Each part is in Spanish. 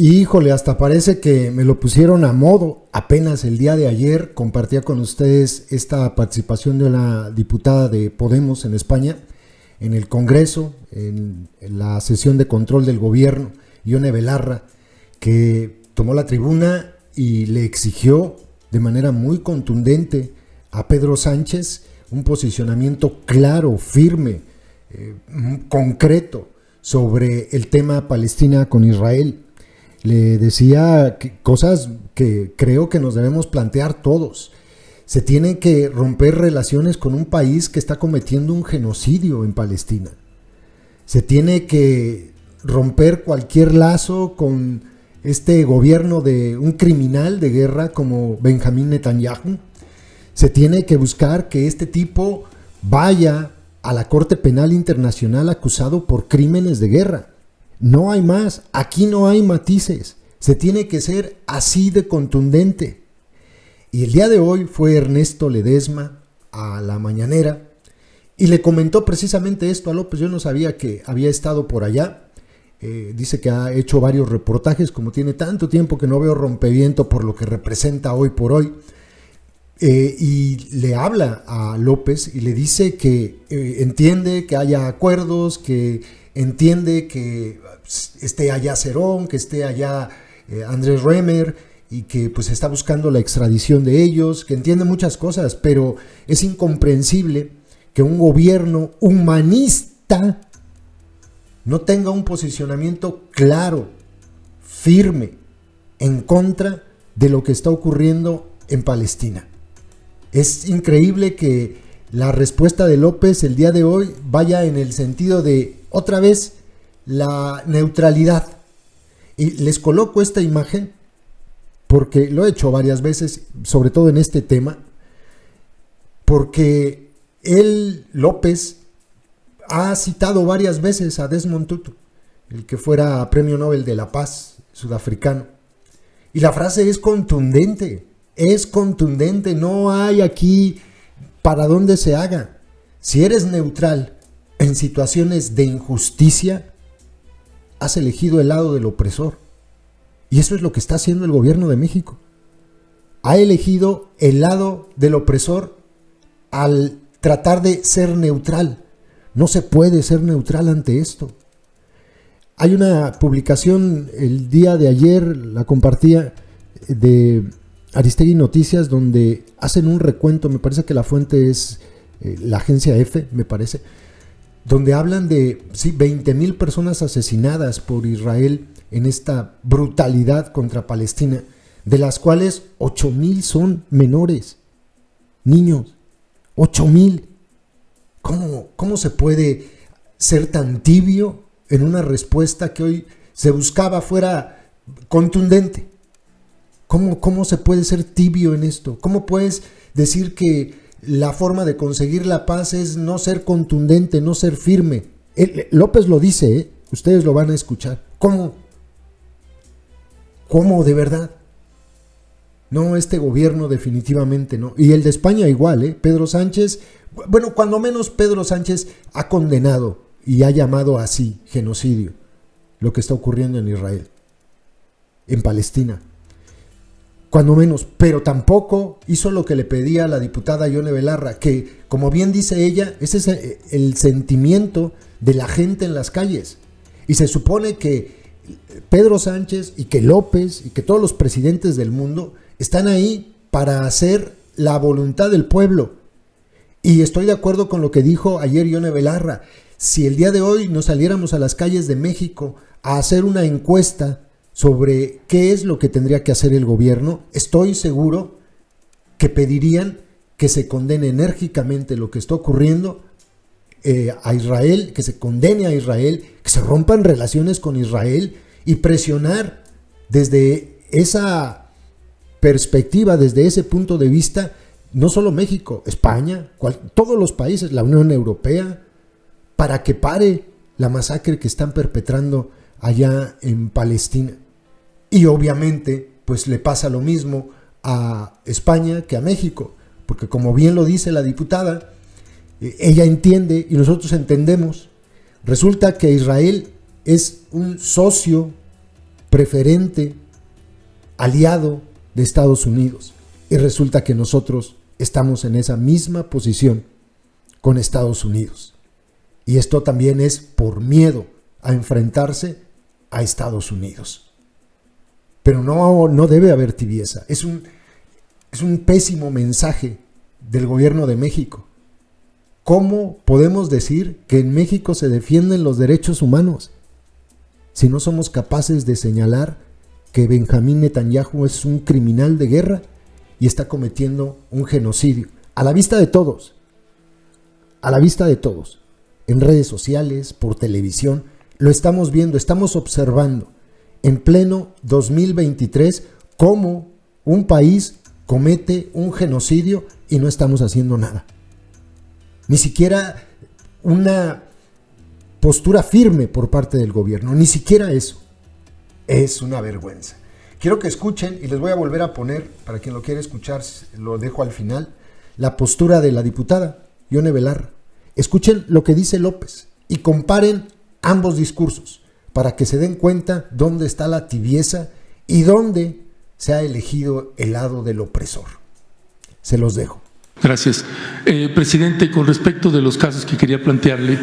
Híjole, hasta parece que me lo pusieron a modo. Apenas el día de ayer compartía con ustedes esta participación de una diputada de Podemos en España, en el Congreso, en la sesión de control del gobierno, Ione Belarra, que tomó la tribuna y le exigió de manera muy contundente a Pedro Sánchez un posicionamiento claro, firme, concreto sobre el tema Palestina con Israel. Le decía cosas que creo que nos debemos plantear todos. Se tienen que romper relaciones con un país que está cometiendo un genocidio en Palestina. Se tiene que romper cualquier lazo con este gobierno de un criminal de guerra como Benjamín Netanyahu. Se tiene que buscar que este tipo vaya a la Corte Penal Internacional acusado por crímenes de guerra. No hay más, aquí no hay matices, se tiene que ser así de contundente. Y el día de hoy fue Ernesto Ledesma a la mañanera y le comentó precisamente esto a López. Yo no sabía que había estado por allá. Dice que ha hecho varios reportajes, como tiene tanto tiempo que no veo rompeviento por lo que representa hoy por hoy. Y le habla a López y le dice que entiende que haya acuerdos, que entiende que esté allá Cerón, que esté allá Andrés Remer y que pues está buscando la extradición de ellos, que entiende muchas cosas, pero es incomprensible que un gobierno humanista no tenga un posicionamiento claro, firme, en contra de lo que está ocurriendo en Palestina. Es increíble que la respuesta de López el día de hoy vaya en el sentido de, otra vez, la neutralidad. Y les coloco esta imagen porque lo he hecho varias veces, sobre todo en este tema, porque él, López, ha citado varias veces a Desmond Tutu, el que fuera Premio Nobel de la Paz sudafricano. Y la frase es contundente, no hay aquí para dónde se haga. Si eres neutral en situaciones de injusticia, has elegido el lado del opresor. Y eso es lo que está haciendo el gobierno de México. Ha elegido el lado del opresor al tratar de ser neutral. No se puede ser neutral ante esto. Hay una publicación el día de ayer, la compartía, de Aristegui Noticias, donde hacen un recuento, me parece que la fuente es la agencia EFE, me parece, donde hablan de 20,000 personas asesinadas por Israel en esta brutalidad contra Palestina, de las cuales 8,000 son menores, niños, 8,000. ¿Cómo se puede ser tan tibio en una respuesta que hoy se buscaba fuera contundente? ¿Cómo se puede ser tibio en esto? ¿Cómo puedes decir que la forma de conseguir la paz es no ser contundente, no ser firme? López lo dice, ustedes lo van a escuchar. ¿Cómo de verdad? No, este gobierno definitivamente no. Y el de España igual, Pedro Sánchez, bueno, cuando menos Pedro Sánchez ha condenado y ha llamado así genocidio lo que está ocurriendo en Israel, en Palestina. Cuando menos, pero tampoco hizo lo que le pedía a la diputada Ione Belarra, que, como bien dice ella, ese es el sentimiento de la gente en las calles. Y se supone que Pedro Sánchez y que López y que todos los presidentes del mundo están ahí para hacer la voluntad del pueblo. Y estoy de acuerdo con lo que dijo ayer Ione Belarra. Si el día de hoy nos saliéramos a las calles de México a hacer una encuesta sobre qué es lo que tendría que hacer el gobierno, estoy seguro que pedirían que se condene enérgicamente lo que está ocurriendo a Israel, que se condene a Israel, que se rompan relaciones con Israel y presionar desde esa perspectiva, desde ese punto de vista, no solo México, España, todos los países, la Unión Europea, para que pare la masacre que están perpetrando allá en Palestina. Y obviamente pues le pasa lo mismo a España que a México, porque como bien lo dice la diputada, ella entiende y nosotros entendemos. Resulta que Israel es un socio preferente, aliado de Estados Unidos. Y resulta que nosotros estamos en esa misma posición con Estados Unidos. Y esto también es por miedo a enfrentarse a Estados Unidos. Pero no debe haber tibieza. Es un pésimo mensaje del gobierno de México. ¿Cómo podemos decir que en México se defienden los derechos humanos si no somos capaces de señalar que Benjamín Netanyahu es un criminal de guerra y está cometiendo un genocidio? A la vista de todos. A la vista de todos. En redes sociales, por televisión, lo estamos viendo, estamos observando en pleno 2023 cómo un país comete un genocidio y no estamos haciendo nada. Ni siquiera una postura firme por parte del gobierno, ni siquiera eso. Es una vergüenza. Quiero que escuchen, y les voy a volver a poner, para quien lo quiera escuchar, lo dejo al final, la postura de la diputada Ione Belarra. Escuchen lo que dice López y comparen ambos discursos para que se den cuenta dónde está la tibieza y dónde se ha elegido el lado del opresor. Se los dejo. Gracias. Presidente, con respecto de los casos que quería plantearle,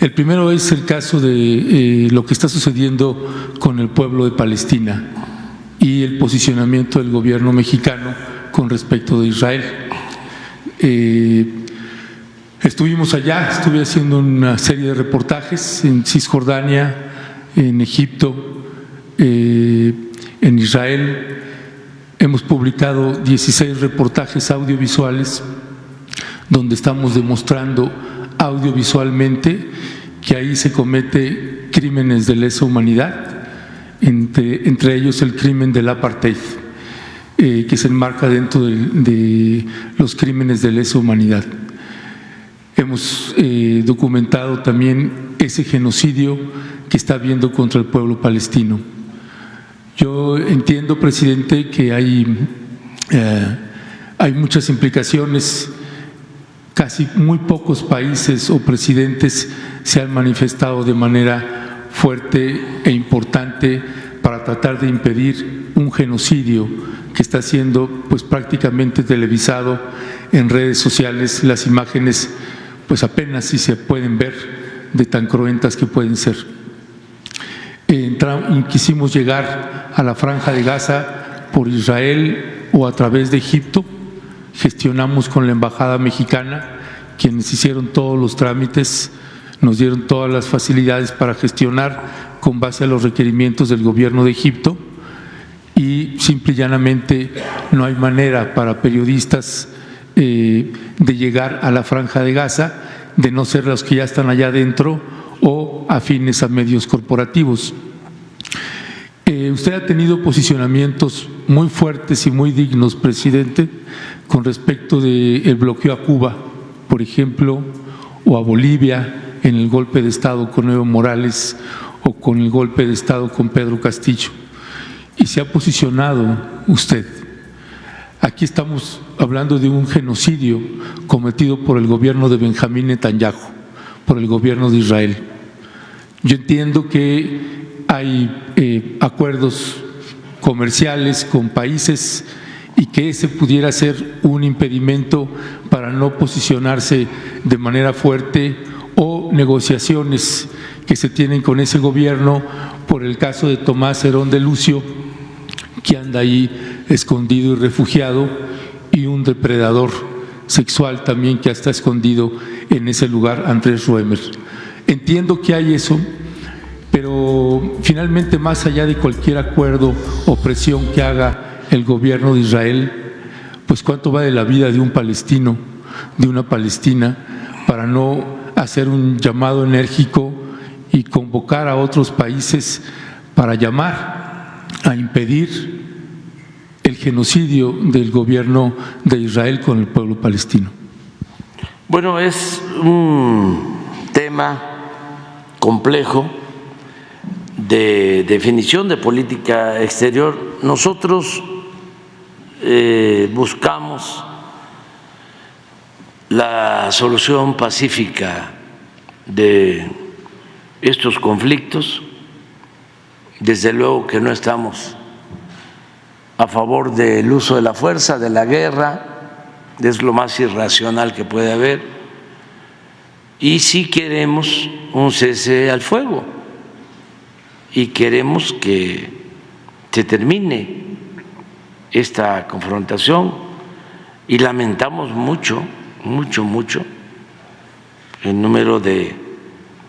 el primero es el caso de lo que está sucediendo con el pueblo de Palestina y el posicionamiento del gobierno mexicano con respecto de Israel. Estuvimos allá, estuve haciendo una serie de reportajes en Cisjordania, en Egipto, en Israel. Hemos publicado 16 reportajes audiovisuales donde estamos demostrando audiovisualmente que ahí se comete crímenes de lesa humanidad, entre ellos el crimen del apartheid, que se enmarca dentro de los crímenes de lesa humanidad. Hemos documentado también ese genocidio que está habiendo contra el pueblo palestino. Yo entiendo, presidente, que hay muchas implicaciones. Casi muy pocos países o presidentes se han manifestado de manera fuerte e importante para tratar de impedir un genocidio que está siendo pues prácticamente televisado en redes sociales. Las imágenes pues apenas si se pueden ver de tan cruentas que pueden ser. Quisimos llegar a la Franja de Gaza por Israel o a través de Egipto. Gestionamos con la Embajada Mexicana, quienes hicieron todos los trámites, nos dieron todas las facilidades para gestionar con base a los requerimientos del gobierno de Egipto, y simple y llanamente no hay manera para periodistas de llegar a la Franja de Gaza, de no ser los que ya están allá adentro o afines a medios corporativos. Usted ha tenido posicionamientos muy fuertes y muy dignos, presidente, con respecto del bloqueo a Cuba, por ejemplo, o a Bolivia en el golpe de Estado con Evo Morales o con el golpe de Estado con Pedro Castillo. Y se ha posicionado usted. Aquí estamos hablando de un genocidio cometido por el gobierno de Benjamín Netanyahu, por el gobierno de Israel. Yo entiendo que hay acuerdos comerciales con países y que ese pudiera ser un impedimento para no posicionarse de manera fuerte, o negociaciones que se tienen con ese gobierno por el caso de Tomás Herón de Lucio, que anda ahí escondido y refugiado, y un depredador sexual también que está escondido en ese lugar, Andrés Roemer. Entiendo que hay eso, pero finalmente, más allá de cualquier acuerdo o presión que haga el gobierno de Israel, pues cuánto vale la vida de un palestino, de una palestina, para no hacer un llamado enérgico y convocar a otros países para llamar a impedir el genocidio del gobierno de Israel con el pueblo palestino. Bueno, es un tema complejo de definición de política exterior. Nosotros buscamos la solución pacífica de estos conflictos Desde luego que no estamos a favor del uso de la fuerza, de la guerra, es lo más irracional que puede haber, y sí queremos un cese al fuego y queremos que se termine esta confrontación, y lamentamos mucho el número de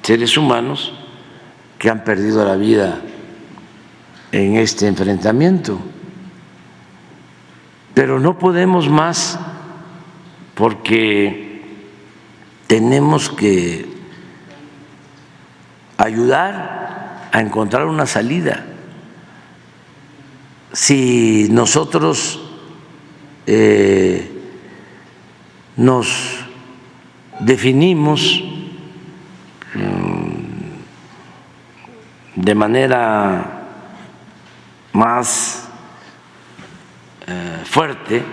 seres humanos que han perdido la vida en este enfrentamiento. Pero no podemos más, porque tenemos que ayudar a encontrar una salida. Si nosotros nos definimos de manera más fuerte,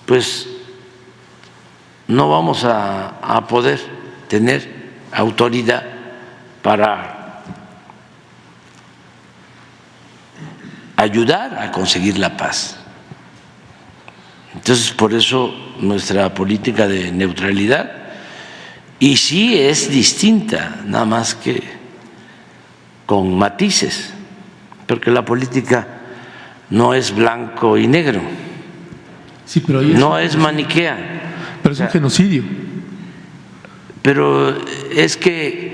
pues no vamos a poder tener autoridad para ayudar a conseguir la paz. Entonces, por eso nuestra política de neutralidad, y sí es distinta, nada más que con matices, porque la política no es blanco y negro, Sí, pero no es maniquea. Pero es un genocidio. Pero es que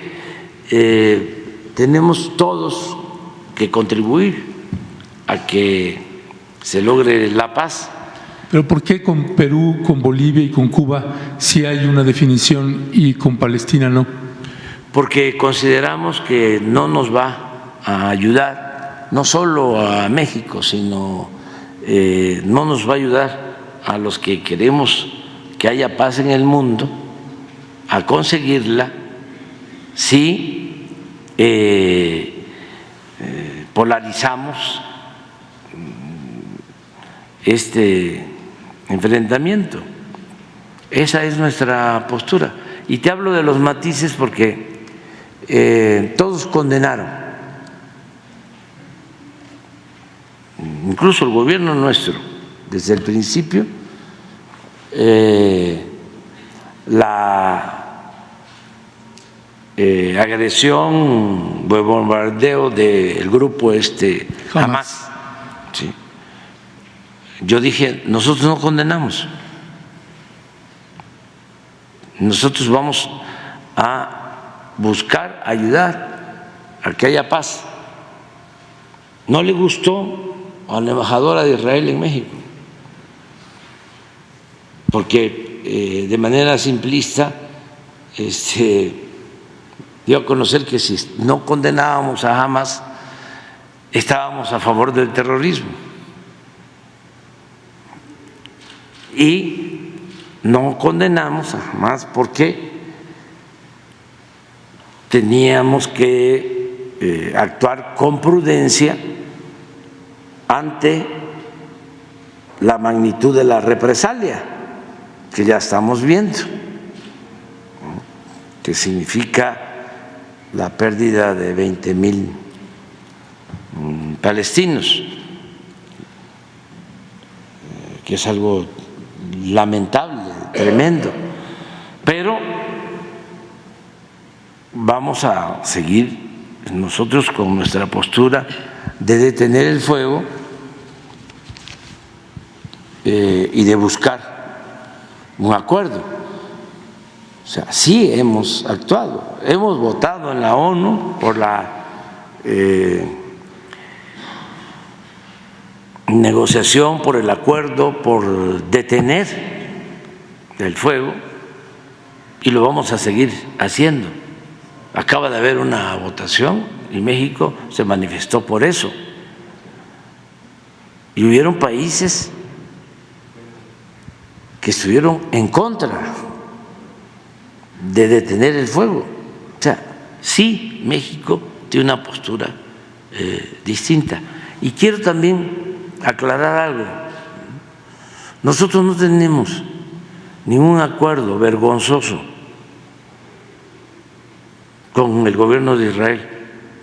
tenemos todos que contribuir a que se logre la paz. Pero ¿por qué con Perú, con Bolivia y con Cuba sí hay una definición y con Palestina no? Porque consideramos que no nos va a ayudar, no solo a México, sino no nos va a ayudar a los que queremos que haya paz en el mundo, a conseguirla si polarizamos este enfrentamiento. Esa es nuestra postura. Y te hablo de los matices porque todos condenaron, incluso el gobierno nuestro, desde el principio, la agresión o el bombardeo del grupo Hamás. Sí. Yo dije, nosotros no condenamos, nosotros vamos a buscar ayudar a que haya paz. No le gustó a la embajadora de Israel en México, porque de manera simplista dio a conocer que si no condenábamos a Hamás, estábamos a favor del terrorismo. Y no condenamos a Hamás porque teníamos que actuar con prudencia ante la magnitud de la represalia que ya estamos viendo, que significa la pérdida de 20,000 palestinos, que es algo lamentable, tremendo, pero vamos a seguir nosotros con nuestra postura de detener el fuego y de buscar un acuerdo. O sea, sí hemos actuado, hemos votado en la ONU por la negociación, por el acuerdo, por detener el fuego, y lo vamos a seguir haciendo. Acaba de haber una votación y México se manifestó por eso. Y hubieron países que estuvieron en contra de detener el fuego. O sea, sí, México tiene una postura distinta. Y quiero también aclarar algo. Nosotros no tenemos ningún acuerdo vergonzoso con el gobierno de Israel.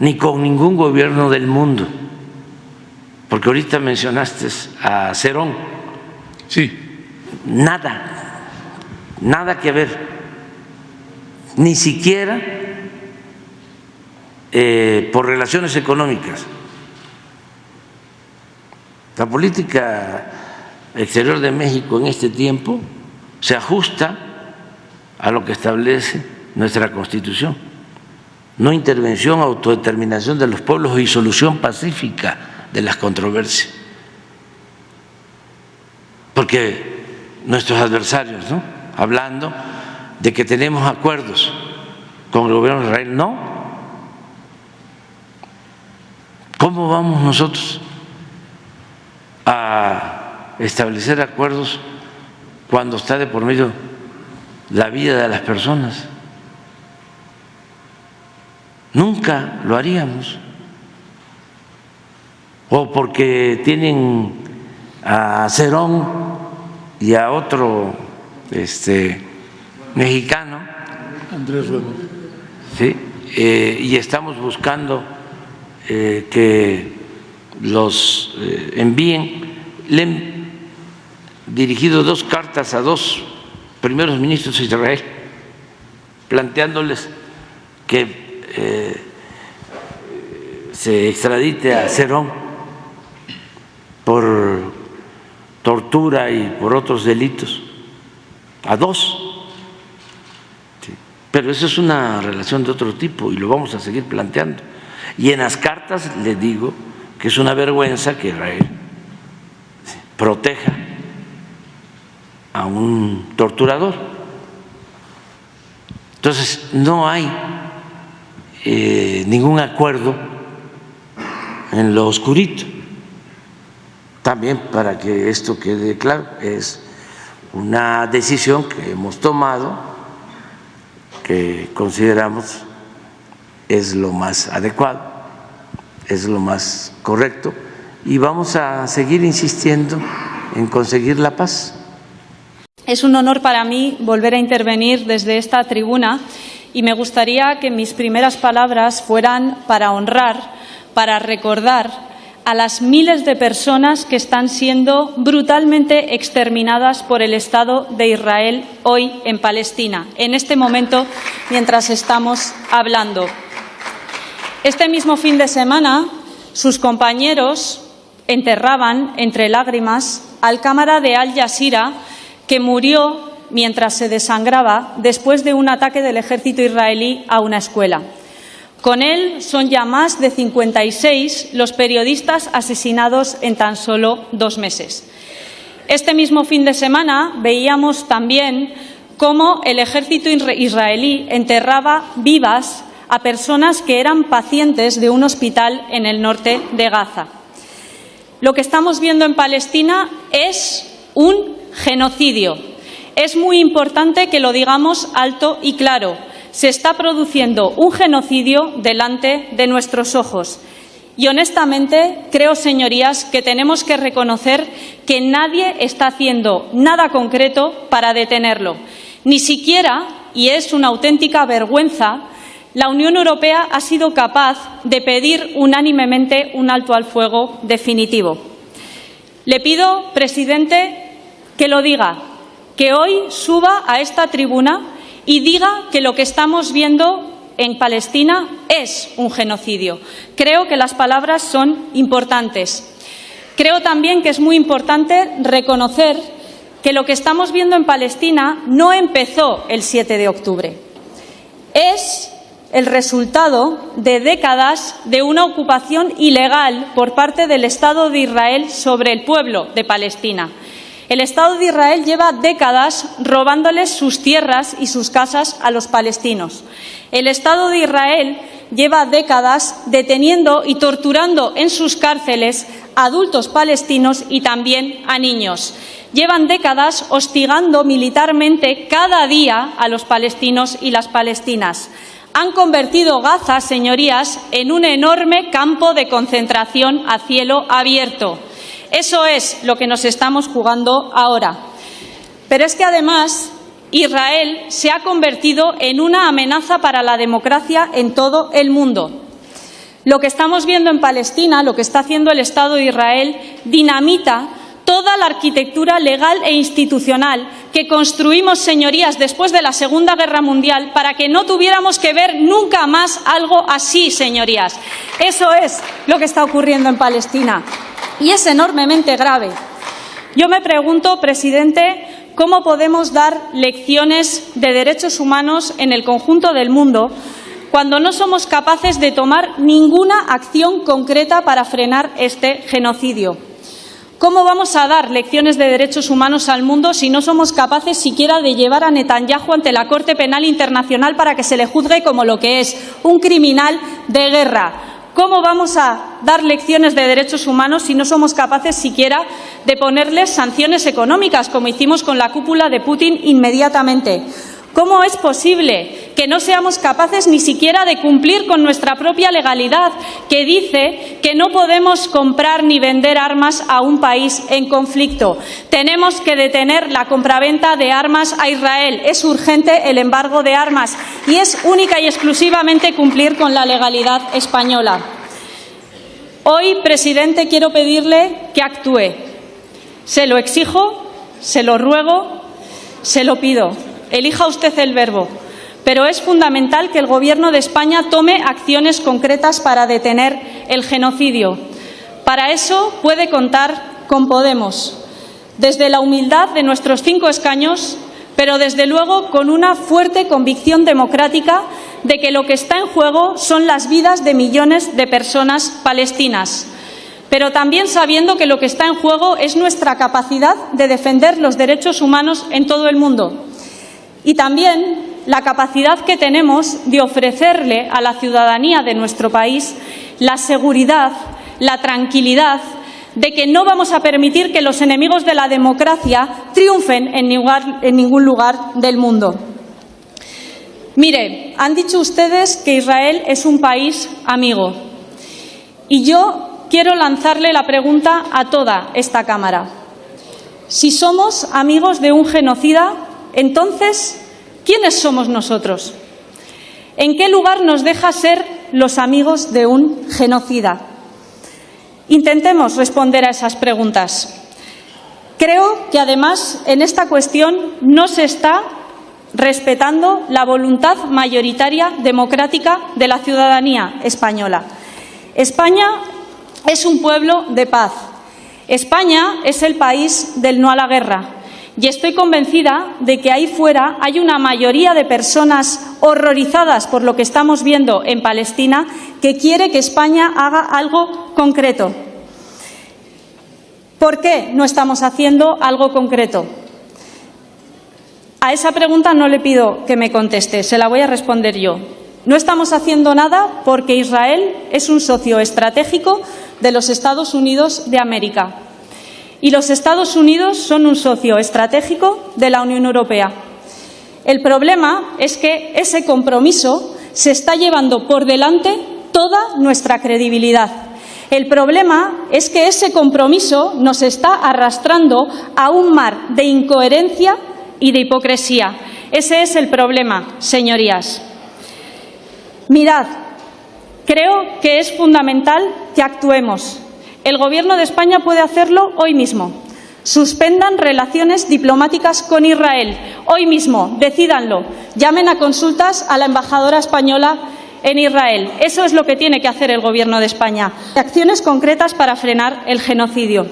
ni con ningún gobierno del mundo. Porque ahorita mencionaste a Cerón. Sí. Nada que ver. Ni siquiera por relaciones económicas. La política exterior de México en este tiempo se ajusta a lo que establece nuestra Constitución. No intervención, autodeterminación de los pueblos y solución pacífica de las controversias. Porque nuestros adversarios, ¿no?, hablando de que tenemos acuerdos con el gobierno de Israel, no. ¿Cómo vamos nosotros a establecer acuerdos cuando está de por medio la vida de las personas? Nunca lo haríamos. O porque tienen a Cerón y a otro mexicano, Andrés Rueda, ¿sí? Y estamos buscando que los envíen. Le han dirigido 2 cartas a 2 primeros ministros de Israel planteándoles que se extradite a Cerón por tortura y por otros delitos, a 2. Sí. Pero eso es una relación de otro tipo y lo vamos a seguir planteando. Y en las cartas le digo que es una vergüenza que Israel proteja a un torturador. Entonces, no hay ningún acuerdo en lo oscurito. También, para que esto quede claro, es una decisión que hemos tomado, que consideramos es lo más adecuado, es lo más correcto, y vamos a seguir insistiendo en conseguir la paz. Es un honor para mí volver a intervenir desde esta tribuna y me gustaría que mis primeras palabras fueran para honrar, para recordar a las miles de personas que están siendo brutalmente exterminadas por el Estado de Israel hoy en Palestina, en este momento mientras estamos hablando. Este mismo fin de semana, sus compañeros enterraban entre lágrimas al cámara de Al Jazeera, que murió mientras se desangraba después de un ataque del ejército israelí a una escuela. Con él son ya más de 56 los periodistas asesinados en tan solo 2 meses. Este mismo fin de semana veíamos también cómo el ejército israelí enterraba vivas a personas que eran pacientes de un hospital en el norte de Gaza. Lo que estamos viendo en Palestina es un genocidio. Es muy importante que lo digamos alto y claro. Se está produciendo un genocidio delante de nuestros ojos. Y honestamente creo, señorías, que tenemos que reconocer que nadie está haciendo nada concreto para detenerlo. Ni siquiera, y es una auténtica vergüenza, la Unión Europea ha sido capaz de pedir unánimemente un alto al fuego definitivo. Le pido, presidente, que lo diga, que hoy suba a esta tribuna y diga que lo que estamos viendo en Palestina es un genocidio. Creo que las palabras son importantes. Creo también que es muy importante reconocer que lo que estamos viendo en Palestina no empezó el 7 de octubre. Es el resultado de décadas de una ocupación ilegal por parte del Estado de Israel sobre el pueblo de Palestina. El Estado de Israel lleva décadas robándoles sus tierras y sus casas a los palestinos. El Estado de Israel lleva décadas deteniendo y torturando en sus cárceles a adultos palestinos y también a niños. Llevan décadas hostigando militarmente cada día a los palestinos y las palestinas. Han convertido Gaza, señorías, en un enorme campo de concentración a cielo abierto. Eso es lo que nos estamos jugando ahora. Pero es que además Israel se ha convertido en una amenaza para la democracia en todo el mundo. Lo que estamos viendo en Palestina, lo que está haciendo el Estado de Israel, dinamita toda la arquitectura legal e institucional que construimos, señorías, después de la Segunda Guerra Mundial para que no tuviéramos que ver nunca más algo así, señorías. Eso es lo que está ocurriendo en Palestina y es enormemente grave. Yo me pregunto, presidente, ¿cómo podemos dar lecciones de derechos humanos en el conjunto del mundo cuando no somos capaces de tomar ninguna acción concreta para frenar este genocidio? ¿Cómo vamos a dar lecciones de derechos humanos al mundo si no somos capaces siquiera de llevar a Netanyahu ante la Corte Penal Internacional para que se le juzgue como lo que es, un criminal de guerra? ¿Cómo vamos a dar lecciones de derechos humanos si no somos capaces siquiera de ponerles sanciones económicas, como hicimos con la cúpula de Putin inmediatamente? ¿Cómo es posible que no seamos capaces ni siquiera de cumplir con nuestra propia legalidad, que dice que no podemos comprar ni vender armas a un país en conflicto? Tenemos que detener la compraventa de armas a Israel. Es urgente el embargo de armas y es única y exclusivamente cumplir con la legalidad española. Hoy, presidente, quiero pedirle que actúe. Se lo exijo, se lo ruego, se lo pido. Elija usted el verbo, pero es fundamental que el Gobierno de España tome acciones concretas para detener el genocidio. Para eso puede contar con Podemos, desde la humildad de nuestros 5 escaños, pero desde luego con una fuerte convicción democrática de que lo que está en juego son las vidas de millones de personas palestinas, pero también sabiendo que lo que está en juego es nuestra capacidad de defender los derechos humanos en todo el mundo. Y también la capacidad que tenemos de ofrecerle a la ciudadanía de nuestro país la seguridad, la tranquilidad de que no vamos a permitir que los enemigos de la democracia triunfen en ningún lugar del mundo. Mire, han dicho ustedes que Israel es un país amigo y yo quiero lanzarle la pregunta a toda esta Cámara. Si somos amigos de un genocida, entonces, ¿quiénes somos nosotros? ¿En qué lugar nos deja ser los amigos de un genocida? Intentemos responder a esas preguntas. Creo que, además, en esta cuestión no se está respetando la voluntad mayoritaria democrática de la ciudadanía española. España es un pueblo de paz. España es el país del no a la guerra. Y estoy convencida de que ahí fuera hay una mayoría de personas horrorizadas por lo que estamos viendo en Palestina que quiere que España haga algo concreto. ¿Por qué no estamos haciendo algo concreto? A esa pregunta no le pido que me conteste, se la voy a responder yo. No estamos haciendo nada porque Israel es un socio estratégico de los Estados Unidos de América. Y los Estados Unidos son un socio estratégico de la Unión Europea. El problema es que ese compromiso se está llevando por delante toda nuestra credibilidad. El problema es que ese compromiso nos está arrastrando a un mar de incoherencia y de hipocresía. Ese es el problema, señorías. Mirad, creo que es fundamental que actuemos. El Gobierno de España puede hacerlo hoy mismo. Suspendan relaciones diplomáticas con Israel. Hoy mismo, decídanlo. Llamen a consultas a la embajadora española en Israel. Eso es lo que tiene que hacer el Gobierno de España. Acciones concretas para frenar el genocidio.